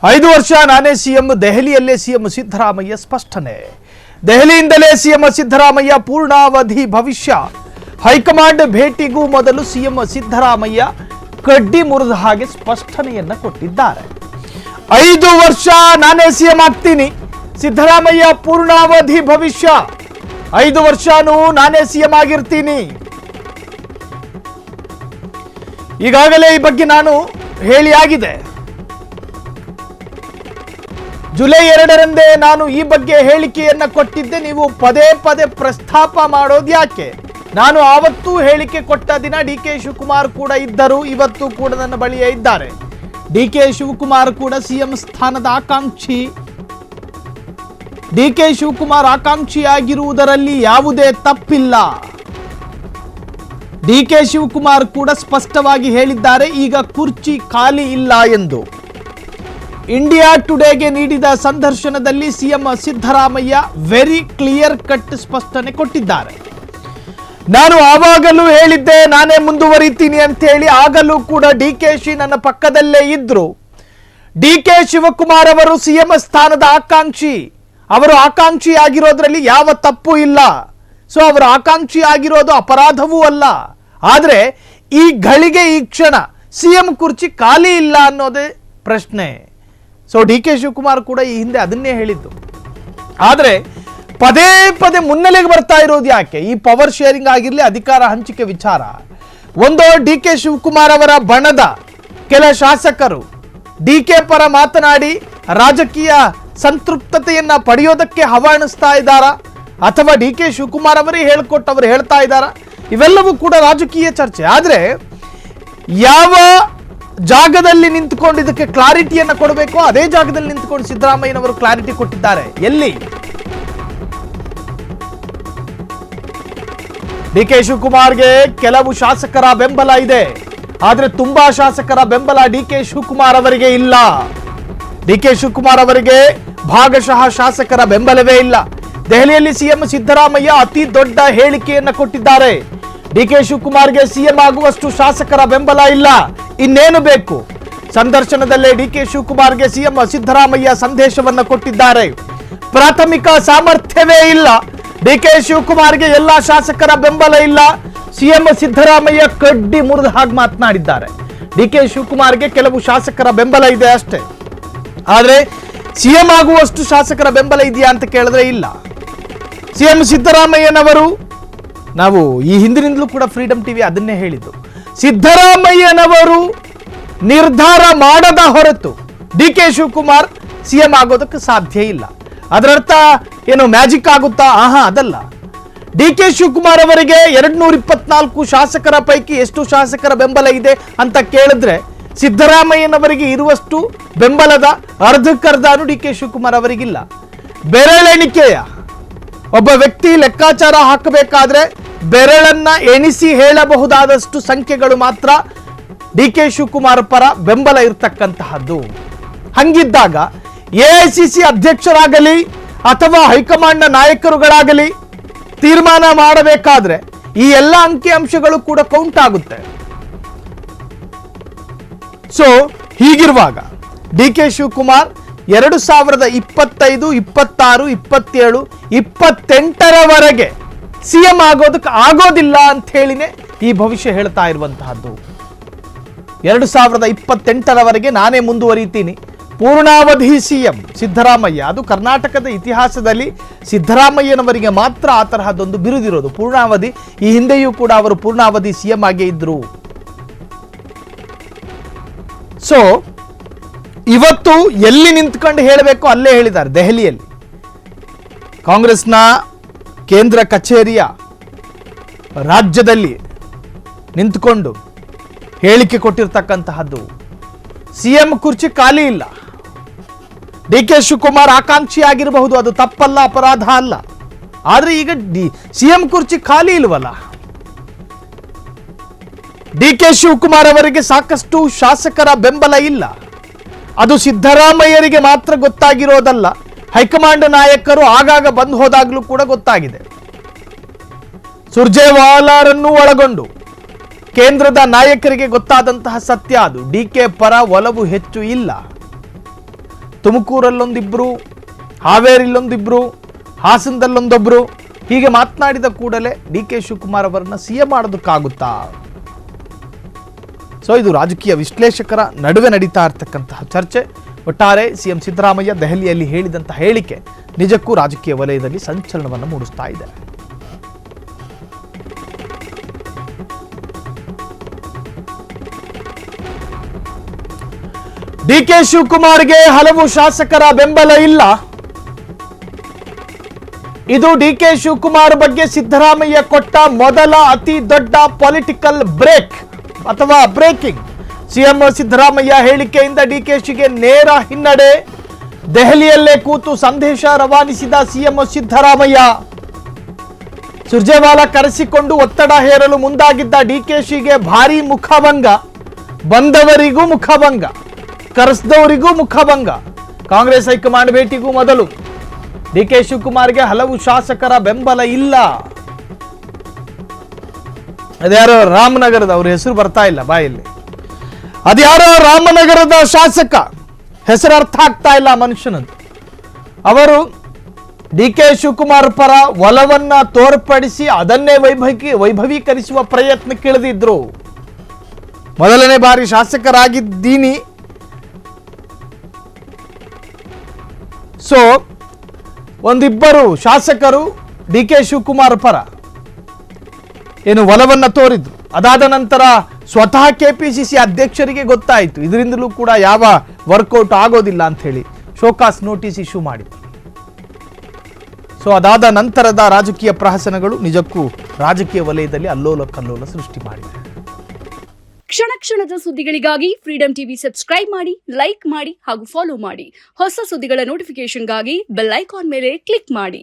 5 ವರ್ಷ ನಾನೇ CM, ದೆಹಲಿಯಲ್ಲೇ CM Siddaramaiah ಸ್ಪಷ್ಟನೆ. ದೆಹಲಿಯಿಂದಲೇ ಸಿಎಂ ಸಿದ್ದರಾಮಯ್ಯ ಪೂರ್ಣಾವಧಿ ಭವಿಷ್ಯ. ಹೈಕಮಾಂಡ್ ಭೇಟಿಗೂ ಮೊದಲು ಸಿಎಂ ಸಿದ್ದರಾಮಯ್ಯ ಕಡ್ಡಿ ಮುರಿದ ಹಾಗೆ ಸ್ಪಷ್ಟನೆಯನ್ನ ಕೊಟ್ಟಿದ್ದಾರೆ. 5 ವರ್ಷ ನಾನೇ ಸಿಎಂ ಆಗ್ತೀನಿ, ಸಿದ್ದರಾಮಯ್ಯ ಪೂರ್ಣಾವಧಿ ಭವಿಷ್ಯ. 5 ವರ್ಷನೂ ನಾನೇ ಸಿಎಂ ಆಗಿರ್ತೀನಿ. ಈಗಾಗಲೇ ಈ ಬಗ್ಗೆ ನಾನು ಹೇಳಿಯಾಗಿದೆ. ಜುಲೈ 2ರಂದೇ ನಾನು ಈ ಬಗ್ಗೆ ಹೇಳಿಕೆಯನ್ನ ಕೊಟ್ಟಿದ್ದೆ. ನೀವು ಪದೇ ಪದೇ ಪ್ರಸ್ತಾಪ ಮಾಡೋದು ಯಾಕೆ? ನಾನು ಆವತ್ತೂ ಹೇಳಿಕೆ ಕೊಟ್ಟ ದಿನ ಡಿ.ಕೆ. ಶಿವಕುಮಾರ್ ಕೂಡ ಇದ್ದರು, ಇವತ್ತು ಕೂಡ ನನ್ನ ಬಳಿಯೇ ಇದ್ದಾರೆ. ಡಿ.ಕೆ. ಶಿವಕುಮಾರ್ ಕೂಡ ಸಿಎಂ ಸ್ಥಾನದ ಆಕಾಂಕ್ಷಿ. ಡಿ.ಕೆ. ಶಿವಕುಮಾರ್ ಆಕಾಂಕ್ಷಿಯಾಗಿರುವುದರಲ್ಲಿ ಯಾವುದೇ ತಪ್ಪಿಲ್ಲ. ಡಿ.ಕೆ. ಶಿವಕುಮಾರ್ ಕೂಡ ಸ್ಪಷ್ಟವಾಗಿ ಹೇಳಿದ್ದಾರೆ, ಈಗ ಕುರ್ಚಿ ಖಾಲಿ ಇಲ್ಲ ಎಂದು. ಇಂಡಿಯಾ ಟುಡೇಗೆ ನೀಡಿದ ಸಂದರ್ಶನದಲ್ಲಿ CM Siddaramaiah very clear cut ಸ್ಪಷ್ಟನೆ ಕೊಟ್ಟಿದ್ದಾರೆ. ನಾನು ಆವಾಗಲೂ ಹೇಳಿದ್ದೆ ನಾನೇ ಮುಂದುವರಿತೀನಿ ಅಂತ ಹೇಳಿ. ಆಗಲೂ ಕೂಡ ಡಿ.ಕೆ.ಶಿ ನನ್ನ ಪಕ್ಕದಲ್ಲೇ ಇದ್ರು. ಡಿ.ಕೆ. ಶಿವಕುಮಾರ್ ಅವರು ಸಿಎಂ ಸ್ಥಾನದ ಆಕಾಂಕ್ಷಿ. ಅವರು ಆಕಾಂಕ್ಷಿ ಆಗಿರೋದ್ರಲ್ಲಿ ಯಾವ ತಪ್ಪು ಇಲ್ಲ. ಸೊ ಅವರು ಆಕಾಂಕ್ಷಿ ಆಗಿರೋದು ಅಪರಾಧವೂ ಅಲ್ಲ. ಆದರೆ ಈ ಗಳಿಗೆ ಈ ಕ್ಷಣ ಸಿಎಂ ಕುರ್ಚಿ ಖಾಲಿ ಇಲ್ಲ ಅನ್ನೋದೇ ಪ್ರಶ್ನೆ. ಸೊ ಡಿ.ಕೆ. ಶಿವಕುಮಾರ್ ಕೂಡ ಈ ಹಿಂದೆ ಅದನ್ನೇ ಹೇಳಿದ್ದು. ಆದರೆ ಪದೇ ಪದೇ ಮುನ್ನೆಲೆಗೆ ಬರ್ತಾ ಇರೋದು ಯಾಕೆ? ಈ ಪವರ್ ಶೇರಿಂಗ್ ಆಗಿರಲಿ, ಅಧಿಕಾರ ಹಂಚಿಕೆ ವಿಚಾರ. ಒಂದು ಡಿ.ಕೆ. ಶಿವಕುಮಾರ್ ಅವರ ಬಣದ ಕೆಲ ಶಾಸಕರು ಡಿ.ಕೆ. ಪರ ಮಾತನಾಡಿ ರಾಜಕೀಯ ಸಂತೃಪ್ತತೆಯನ್ನ ಪಡೆಯೋದಕ್ಕೆ ಹವಾಣಿಸ್ತಾ ಇದ್ದಾರಾ, ಅಥವಾ ಡಿ.ಕೆ. ಶಿವಕುಮಾರ್ ಅವರೇ ಹೇಳಿಕೊಟ್ಟು ಅವರು ಹೇಳ್ತಾ ಇದ್ದಾರಾ? ಇವೆಲ್ಲವೂ ಕೂಡ ರಾಜಕೀಯ ಚರ್ಚೆ. ಆದರೆ ಯಾವ ಜಾಗದಲ್ಲಿ ನಿಂತುಕೊಂಡು ಇದಕ್ಕೆ ಕ್ಲಾರಿಟಿಯನ್ನು ಕೊಡಬೇಕು, ಅದೇ ಜಾಗದಲ್ಲಿ ನಿಂತುಕೊಂಡು ಸಿದ್ದರಾಮಯ್ಯನವರು ಕ್ಲಾರಿಟಿ ಕೊಟ್ಟಿದ್ದಾರೆ. ಎಲ್ಲಿ? ಡಿ.ಕೆ. ಶಿವಕುಮಾರ್ಗೆ ಕೆಲವು ಶಾಸಕರ ಬೆಂಬಲ ಇದೆ, ಆದರೆ ತುಂಬಾ ಶಾಸಕರ ಬೆಂಬಲ ಡಿ.ಕೆ. ಶಿವಕುಮಾರ್ ಅವರಿಗೆ ಇಲ್ಲ. ಡಿ.ಕೆ. ಶಿವಕುಮಾರ್ ಅವರಿಗೆ ಭಾಗಶಃ ಶಾಸಕರ ಬೆಂಬಲವೇ ಇಲ್ಲ. ದೆಹಲಿಯಲ್ಲಿ ಸಿಎಂ ಸಿದ್ದರಾಮಯ್ಯ ಅತಿ ದೊಡ್ಡ ಹೇಳಿಕೆಯನ್ನ ಕೊಟ್ಟಿದ್ದಾರೆ. ಡಿ.ಕೆ. ಶಿವಕುಮಾರ್ಗೆ ಸಿಎಂ ಆಗುವಷ್ಟು ಶಾಸಕರ ಬೆಂಬಲ ಇಲ್ಲ, ಇನ್ನೇನು ಬೇಕು? ಸಂದರ್ಶನದಲ್ಲೇ ಡಿ.ಕೆ. ಶಿವಕುಮಾರ್ಗೆ ಸಿಎಂ ಸಿದ್ದರಾಮಯ್ಯ ಸಂದೇಶವನ್ನ ಕೊಟ್ಟಿದ್ದಾರೆ. ಪ್ರಾಥಮಿಕ ಸಾಮರ್ಥ್ಯವೇ ಇಲ್ಲ, ಡಿ.ಕೆ. ಶಿವಕುಮಾರ್ಗೆ ಎಲ್ಲ ಶಾಸಕರ ಬೆಂಬಲ ಇಲ್ಲ. ಸಿಎಂ ಸಿದ್ದರಾಮಯ್ಯ ಕಡ್ಡಿ ಮುರಿದ ಹಾಗೆ ಮಾತನಾಡಿದ್ದಾರೆ. ಡಿ.ಕೆ. ಶಿವಕುಮಾರ್ಗೆ ಕೆಲವು ಶಾಸಕರ ಬೆಂಬಲ ಇದೆ ಅಷ್ಟೇ, ಆದರೆ ಸಿಎಂ ಆಗುವಷ್ಟು ಶಾಸಕರ ಬೆಂಬಲ ಇದೆಯಾ ಅಂತ ಕೇಳಿದ್ರೆ ಇಲ್ಲ. ಸಿಎಂ ಸಿದ್ದರಾಮಯ್ಯನವರು, ನಾವು ಈ ಹಿಂದಿನಿಂದಲೂ ಕೂಡ ಫ್ರೀಡಂ ಟಿವಿ ಅದನ್ನೇ ಹೇಳಿದ್ದು, ಸಿದ್ದರಾಮಯ್ಯನವರು ನಿರ್ಧಾರ ಮಾಡದ ಹೊರತು ಡಿ.ಕೆ. ಶಿವಕುಮಾರ್ ಸಿಎಂ ಆಗೋದಕ್ಕೆ ಸಾಧ್ಯ ಇಲ್ಲ. ಅದರರ್ಥ ಏನು ಮ್ಯಾಜಿಕ್ ಆಗುತ್ತಾ? ಅದಲ್ಲ. ಡಿ.ಕೆ. ಶಿವಕುಮಾರ್ ಅವರಿಗೆ 224 ಶಾಸಕರ ಪೈಕಿ ಎಷ್ಟು ಶಾಸಕರ ಬೆಂಬಲ ಇದೆ ಅಂತ ಕೇಳಿದ್ರೆ ಸಿದ್ದರಾಮಯ್ಯನವರಿಗೆ ಇರುವಷ್ಟು ಬೆಂಬಲದ ಅರ್ಧಕ್ಕರ್ಧನೂ ಡಿ.ಕೆ. ಶಿವಕುಮಾರ್ ಅವರಿಗಿಲ್ಲ. ಬೆರಳೆಣಿಕೆಯ ಒಬ್ಬ ವ್ಯಕ್ತಿ ಲೆಕ್ಕಾಚಾರ ಹಾಕಬೇಕಾದ್ರೆ ಬೆರಳನ್ನ ಎಣಿಸಿ ಹೇಳಬಹುದಾದಷ್ಟು ಸಂಖ್ಯೆಗಳು ಮಾತ್ರ ಡಿ.ಕೆ. ಶಿವಕುಮಾರ್ ಪರ ಬೆಂಬಲ ಇರತಕ್ಕಂತಹದ್ದು. ಹಂಗಿದ್ದಾಗ ಎಐಸಿಸಿ ಅಧ್ಯಕ್ಷರಾಗಲಿ ಅಥವಾ ಹೈಕಮಾಂಡ್ನ ನಾಯಕರುಗಳಾಗಲಿ ತೀರ್ಮಾನ ಮಾಡಬೇಕಾದ್ರೆ ಈ ಎಲ್ಲ ಅಂಕಿಅಂಶಗಳು ಕೂಡ ಕೌಂಟ್ ಆಗುತ್ತೆ. ಸೊ ಹೀಗಿರುವಾಗ ಡಿ.ಕೆ. ಶಿವಕುಮಾರ್ 2025, 26, 27, 28ರವರೆಗೆ ಸಿಎಂ ಆಗೋದಕ್ಕೆ ಆಗೋದಿಲ್ಲ ಅಂತ ಹೇಳಿನೇ ಈ ಭವಿಷ್ಯ ಹೇಳ್ತಾ ಇರುವಂತಹದ್ದು. 2028ರವರೆಗೆ ನಾನೇ ಮುಂದುವರಿತೀನಿ, ಪೂರ್ಣಾವಧಿ ಸಿಎಂ ಸಿದ್ದರಾಮಯ್ಯ. ಅದು ಕರ್ನಾಟಕದ ಇತಿಹಾಸದಲ್ಲಿ ಸಿದ್ದರಾಮಯ್ಯನವರಿಗೆ ಮಾತ್ರ ಆ ತರಹದೊಂದು ಬಿರುದಿರೋದು, ಪೂರ್ಣಾವಧಿ. ಈ ಹಿಂದೆಯೂ ಕೂಡ ಅವರು ಪೂರ್ಣಾವಧಿ ಸಿಎಂ ಆಗೇ ಇದ್ರು. ಸೊ ಇವತ್ತು ಎಲ್ಲಿ ನಿಂತ್ಕೊಂಡು ಹೇಳಬೇಕು ಅಲ್ಲೇ ಹೇಳಿದ್ದಾರೆ. ದೆಹಲಿಯಲ್ಲಿ ಕಾಂಗ್ರೆಸ್ನ ಕೇಂದ್ರ ಕಚೇರಿಯ ರಾಜ್ಯದಲ್ಲಿ ನಿಂತುಕೊಂಡು ಹೇಳಿಕೆ ಕೊಟ್ಟಿರ್ತಕ್ಕಂತಹದ್ದು, ಸಿಎಂ ಕುರ್ಚಿ ಖಾಲಿ ಇಲ್ಲ. ಡಿ.ಕೆ. ಶಿವಕುಮಾರ್ ಆಕಾಂಕ್ಷಿ ಆಗಿರಬಹುದು, ಅದು ತಪ್ಪಲ್ಲ, ಅಪರಾಧ ಅಲ್ಲ. ಆದ್ರೆ ಈಗ ಸಿಎಂ ಕುರ್ಚಿ ಖಾಲಿ ಇಲ್ವಲ್ಲ. ಡಿ.ಕೆ. ಶಿವಕುಮಾರ್ ಅವರಿಗೆ ಸಾಕಷ್ಟು ಶಾಸಕರ ಬೆಂಬಲ ಇಲ್ಲ. ಅದು ಸಿದ್ದರಾಮಯ್ಯರಿಗೆ ಮಾತ್ರ ಗೊತ್ತಾಗಿರೋದಲ್ಲ, ಹೈಕಮಾಂಡ್ ನಾಯಕರು ಆಗಾಗ ಬಂದು ಹೋದಾಗಲೂ ಕೂಡ ಗೊತ್ತಾಗಿದೆ. ಸುರ್ಜೇವಾಲಾರನ್ನು ಒಳಗೊಂಡು ಕೇಂದ್ರದ ನಾಯಕರಿಗೆ ಗೊತ್ತಾದಂತಹ ಸತ್ಯ ಅದು. ಡಿಕೆ ಪರ ಒಲವು ಹೆಚ್ಚು ಇಲ್ಲ. ತುಮಕೂರಲ್ಲೊಂದಿಬ್ರು, ಹಾವೇರಿಲ್ಲೊಂದಿಬ್ರು, ಹಾಸನದಲ್ಲೊಂದೊಬ್ರು ಹೀಗೆ ಮಾತನಾಡಿದ ಕೂಡಲೇ ಡಿ ಕೆ ಶಿವಕುಮಾರ್ ಅವರನ್ನ ಸಿಎಂ ಮಾಡೋದಕ್ಕಾಗುತ್ತಾ? ಸೊ ಇದು ರಾಜಕೀಯ ವಿಶ್ಲೇಷಕರ ನಡುವೆ ನಡೀತಾ ಇರ್ತಕ್ಕಂತಹ ಚರ್ಚೆ. ಒಟ್ಟಾರೆ ಸಿಎಂ ಸಿದ್ದರಾಮಯ್ಯ ದೆಹಲಿಯಲ್ಲಿ ಹೇಳಿದಂತಹ ಹೇಳಿಕೆ ನಿಜಕ್ಕೂ ರಾಜಕೀಯ ವಲಯದಲ್ಲಿ ಸಂಚಲನವನ್ನು ಮೂಡಿಸ್ತಾ ಇದೆ. ಡಿ ಕೆ ಶಿವಕುಮಾರ್ಗೆ ಹಲವು ಶಾಸಕರ ಬೆಂಬಲ ಇಲ್ಲ. ಇದು ಡಿ ಕೆ ಶಿವಕುಮಾರ್ ಬಗ್ಗೆ ಸಿದ್ದರಾಮಯ್ಯ ಕೊಟ್ಟ ಮೊದಲ ಅತಿ ದೊಡ್ಡ ಪೊಲಿಟಿಕಲ್ ಬ್ರೇಕ್ ಅಥವಾ ಬ್ರೇಕಿಂಗ್. ಸಿಎಂ ಸಿದ್ದರಾಮಯ್ಯ ಹೇಳಿಕೆಯಿಂದ ಡಿಕೆಶಿಗೆ ನೇರ ಹಿನ್ನಡೆ. ದೆಹಲಿಯಲ್ಲೇ ಕೂತು ಸಂದೇಶ ರವಾನಿಸಿದ ಸಿಎಂ ಸಿದ್ದರಾಮಯ್ಯ. ಸುರ್ಜೇವಾಲಾ ಕರೆಸಿಕೊಂಡು ಒತ್ತಡ ಹೇರಲು ಮುಂದಾಗಿದ್ದ ಡಿಕೆಶಿಗೆ ಭಾರೀ ಮುಖಭಂಗ. ಬಂದವರಿಗೂ ಮುಖಭಂಗ, ಕರೆಸಿದವರಿಗೂ ಮುಖಭಂಗ. ಕಾಂಗ್ರೆಸ್ ಹೈಕಮಾಂಡ್ ಭೇಟಿಗೂ ಮೊದಲು ಡಿಕೆ ಶಿವಕುಮಾರ್ಗೆ ಹಲವು ಶಾಸಕರ ಬೆಂಬಲ ಇಲ್ಲ. ಅದ್ಯಾರೋ ರಾಮನಗರದ, ಅವ್ರ ಹೆಸರು ಬರ್ತಾ ಇಲ್ಲ ಬಾಯಲ್ಲಿ, ಅದ್ಯಾರೋ ರಾಮನಗರದ ಶಾಸಕ, ಹೆಸರು ಅರ್ಥ ಆಗ್ತಾ ಇಲ್ಲ ಮನುಷ್ಯನದ್ದು. ಅವರು ಡಿ ಕೆ ಶಿವಕುಮಾರ್ ಪರ ಒಲವನ್ನ ತೋರ್ಪಡಿಸಿ ಅದನ್ನೇ ವೈಭವೀಕರಿಸುವ ಪ್ರಯತ್ನಕ್ಕಿಳಿದಿದ್ರು. ಮೊದಲನೇ ಬಾರಿ ಶಾಸಕರಾಗಿದ್ದೀನಿ, ಸೊ ಒಂದಿಬ್ಬರು ಶಾಸಕರು ಡಿ ಕೆ ಶಿವಕುಮಾರ್ ಪರ ಏನು ಒಲವನ್ನ ತೋರಿದ್ರು. ಅದಾದ ನಂತರ ಸ್ವತಃ ಕೆಪಿಸಿಸಿ ಅಧ್ಯಕ್ಷರಿಗೆ ಗೊತ್ತಾಯಿತು ಇದರಿಂದಲೂ ಕೂಡ ಯಾವ ವರ್ಕೌಟ್ ಆಗೋದಿಲ್ಲ ಅಂತ ಹೇಳಿ ಶೋಕಾಸ್ ನೋಟಿಸ್ ಇಶ್ಯೂ ಮಾಡಿದ್ರು. ಸೊ ಅದಾದ ನಂತರದ ರಾಜಕೀಯ ಪ್ರಹಸನಗಳು ನಿಜಕ್ಕೂ ರಾಜಕೀಯ ವಲಯದಲ್ಲಿ ಅಲ್ಲೋಲ ಕಲ್ಲೋಲ ಸೃಷ್ಟಿ ಮಾಡಿದೆ. ಕ್ಷಣ ಕ್ಷಣದ ಸುದ್ದಿಗಳಿಗಾಗಿ ಫ್ರೀಡಂ ಟಿವಿ ಸಬ್ಸ್ಕ್ರೈಬ್ ಮಾಡಿ, ಲೈಕ್ ಮಾಡಿ ಹಾಗೂ ಫಾಲೋ ಮಾಡಿ. ಹೊಸ ಸುದ್ದಿಗಳ ನೋಟಿಫಿಕೇಶನ್ಗಾಗಿ ಬೆಲ್ ಐಕಾನ್ ಮೇಲೆ ಕ್ಲಿಕ್ ಮಾಡಿ.